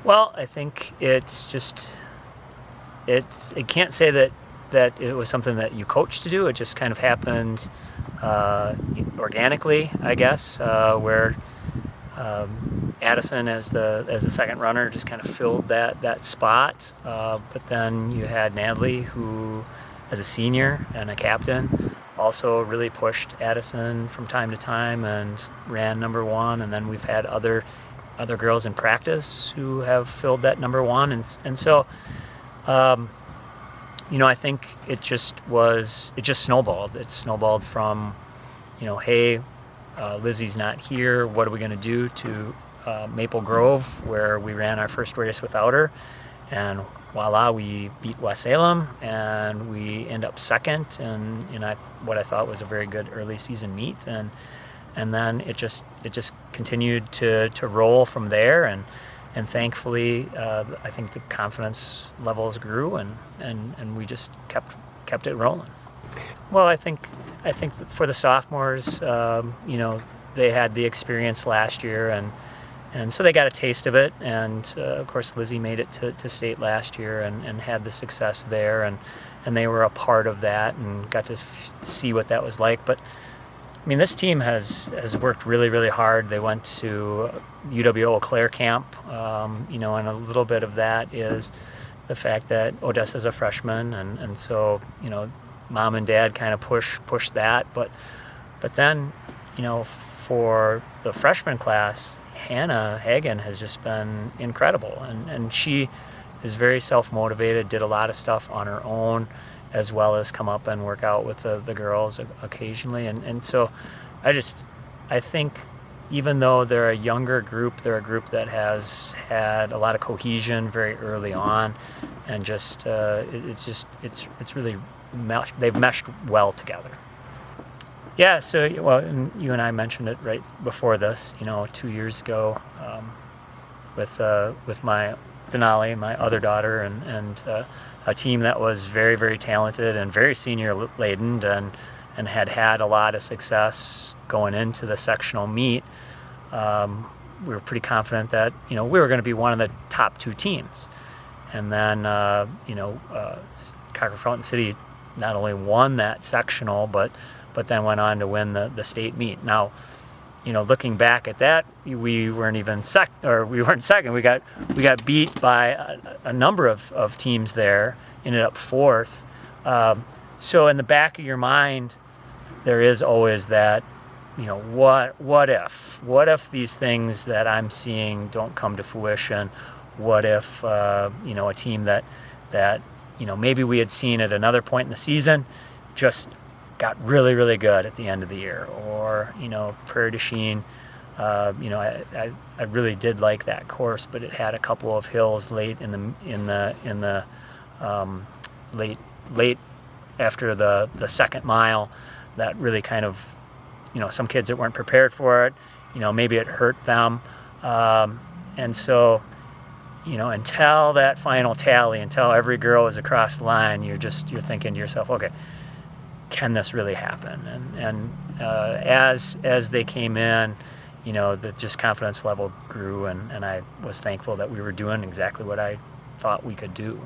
Well, I think it's just it can't say that it was something that you coached to do. It just kind of happened organically, I guess, where Addison as the second runner just kind of filled that spot. But then you had Natalie, who, as a senior and a captain, also really pushed Addison from time to time and ran number one. And then we've had other girls in practice who have filled that number one, and so. I think it just snowballed. It snowballed from, hey, Lizzie's not here. What are we going to do to Maple Grove, where we ran our first race without her? And voila, we beat West Salem, and we end up second in what I thought was a very good early season meet. And then it just continued to roll from there. And thankfully, I think the confidence levels grew, and we just kept it rolling. Well, I think that for the sophomores, they had the experience last year, and so they got a taste of it. And of course, Lizzie made it to state last year and had the success there, and they were a part of that and got to see what that was like. But I mean, this team has worked really, really hard. They went to UW Eau Claire camp, and a little bit of that is the fact that Odessa's a freshman, and so, mom and dad kind of push that. But then, for the freshman class, Hannah Hagen has just been incredible, and she is very self-motivated, did a lot of stuff on her own, as well as come up and work out with the girls occasionally. And so I think even though they're a younger group, they're a group that has had a lot of cohesion very early on, and just it's really they've meshed well together. Yeah, so and you and I mentioned it right before this, 2 years ago, with my Denali, my other daughter, and a team that was very, very talented and very senior laden, and had a lot of success going into the sectional meet. We were pretty confident that we were going to be one of the top two teams, and then Cockrell Fountain City not only won that sectional, but then went on to win the state meet. Now, looking back at that, we weren't second. We got beat by a number of teams there. Ended up fourth. So in the back of your mind, there is always that, what if these things that I'm seeing don't come to fruition? What if a team that maybe we had seen at another point in the season just got really, really good at the end of the year, or Prairie du Chien. I really did like that course, but it had a couple of hills late in the late after the second mile that really kind of some kids that weren't prepared for it. Maybe it hurt them, and so until that final tally, until every girl is across the line, you're thinking to yourself, okay, can this really happen? And as they came in, the just confidence level grew, and I was thankful that we were doing exactly what I thought we could do.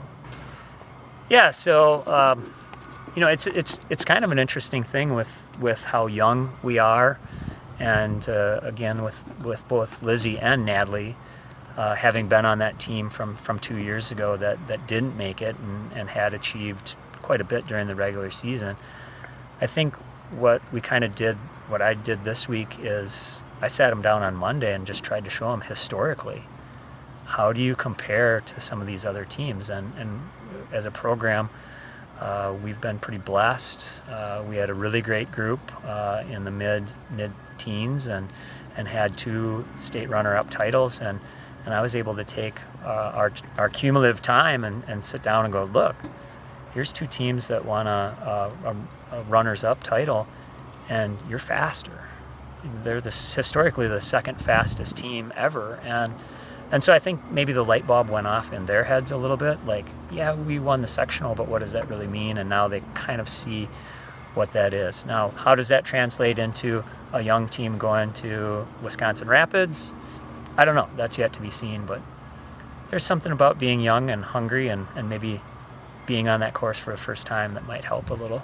Yeah, so it's kind of an interesting thing with how young we are, and again with both Lizzie and Natalie having been on that team from 2 years ago that didn't make it and had achieved quite a bit during the regular season. I think what I did this week is I sat them down on Monday and just tried to show them historically, how do you compare to some of these other teams? And as a program, we've been pretty blessed. We had a really great group in the mid-teens and had 2 state runner-up titles, and I was able to take our cumulative time and sit down and go, look, here's 2 teams that won a runners-up title, and you're faster. They're historically the second fastest team ever, and so I think maybe the light bulb went off in their heads a little bit, like, yeah, we won the sectional, but what does that really mean? And now they kind of see what that is. Now, how does that translate into a young team going to Wisconsin Rapids? I don't know. That's yet to be seen, but there's something about being young and hungry and maybe being on that course for the first time that might help a little.